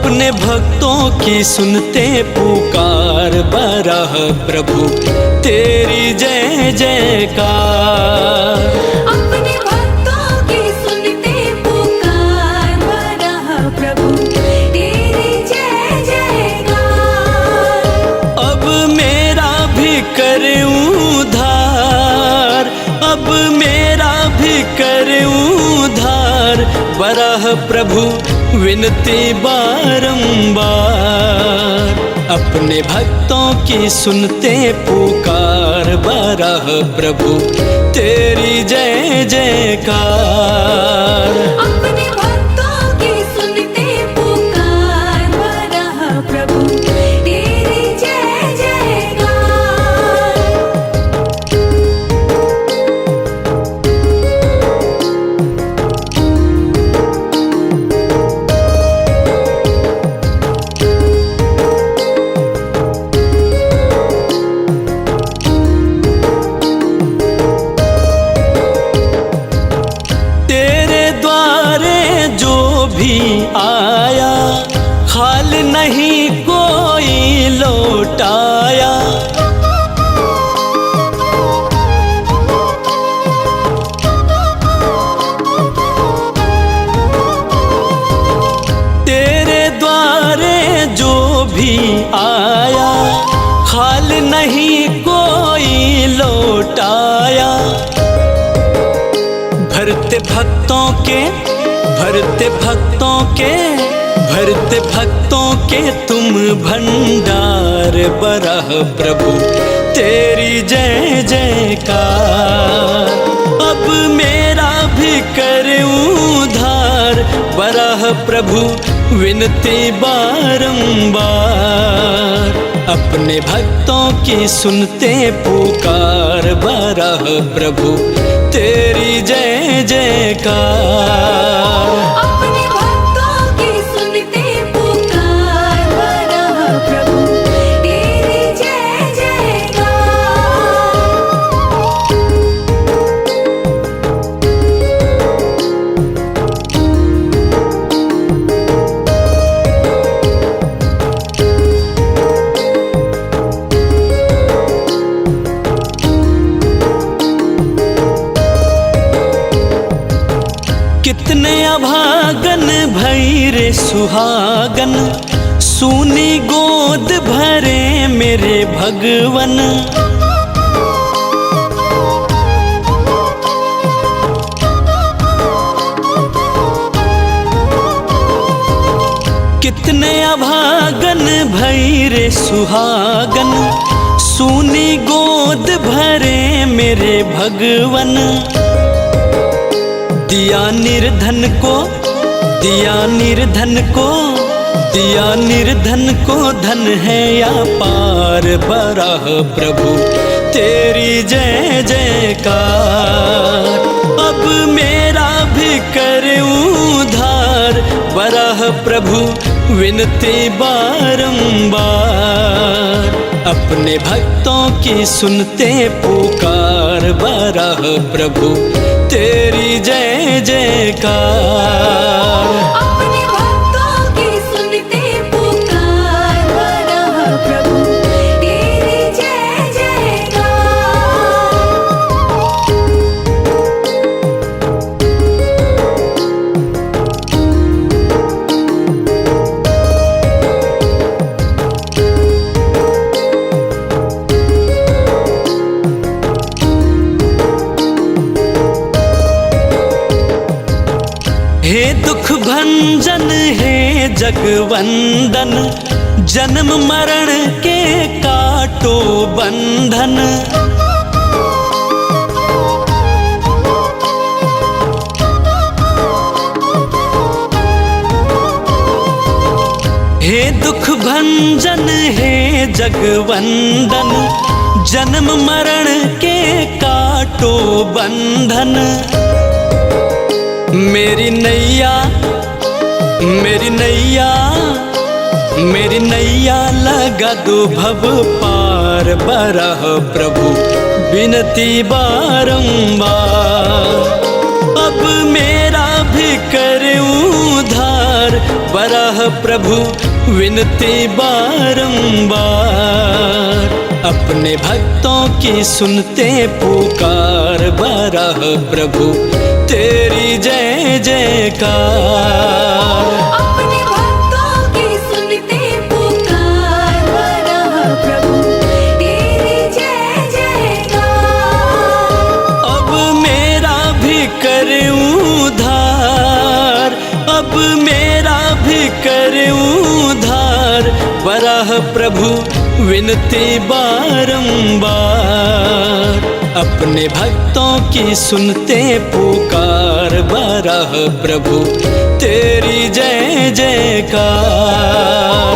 अपने भक्तों की सुनते पुकार, बराह प्रभु तेरी जय जयकार। अपने भक्तों की सुनते पुकार, बराह प्रभु तेरी जय जयकार। अब मेरा भी कर उद्धार, अब मेरा भी कर उद्धार, बराह प्रभु विनती बारंबार। अपने भक्तों की सुनते पुकार, बराह प्रभु तेरी जय जयकार। अपने भक्तों की सुनते पुकार, बराह प्रभु तेरी जय जयकार। आया खाल नहीं कोई लौटाया, तेरे द्वारे जो भी आया खाल नहीं कोई लौटाया। भरते भक्तों के भरते भक्तों के भरते भक्तों के तुम भंडार, बराह प्रभु तेरी जय जयकार। अब मेरा भी कर उद्धार, बराह प्रभु विनती बारंबार। अपने भक्तों की सुनते पुकार, बराह प्रभु तेरी जय जयकार। अपने भक्तों की सुनते पुकार, बराह प्रभु तेरी जय जयकार। कितने अभागन भई रे सुहागन, सूनी गोद भरे मेरे भगवन। कितने अभागन भई रे सुहागन, सूनी गोद भरे मेरे भगवन। दिया निर्धन को दिया निर्धन को दिया निर्धन को धन है या पार, बराह प्रभु तेरी जय जयकार। अब मेरा भी कर उद्धार, बराह प्रभु विनती बारंबार। अपने भक्तों की सुनते पुकार, बराह प्रभु तेरी जय जयकार। अपने भक्तों की सुनते पुकार, बराह प्रभु तेरी जय जयकार। हे दुख भंजन हे जगवंदन, जन्म मरण के काटो बंधन। हे दुख भंजन हे जगवंदन, जन्म मरण के काटो बंधन। मेरी नैया मेरी नैया मेरी नैया लगा दो भव पार, बराह प्रभु विनती बारंबार। अब मेरा भी कर उद्धार, बराह प्रभु विनती बारंबार, अपने भक्तों की सुनते पुकार। बराह प्रभु तेरी जय जयकार। अपने भक्तों की सुनते पुकार। बराह प्रभु तेरी जय जयकार। अब मेरा भी कर उद्धार, अब मेरा भी कर उद्धार। बराह प्रभु विनती बारंबार, अपने भक्तों की सुनते पुकार। बराह प्रभु तेरी जय जयकार।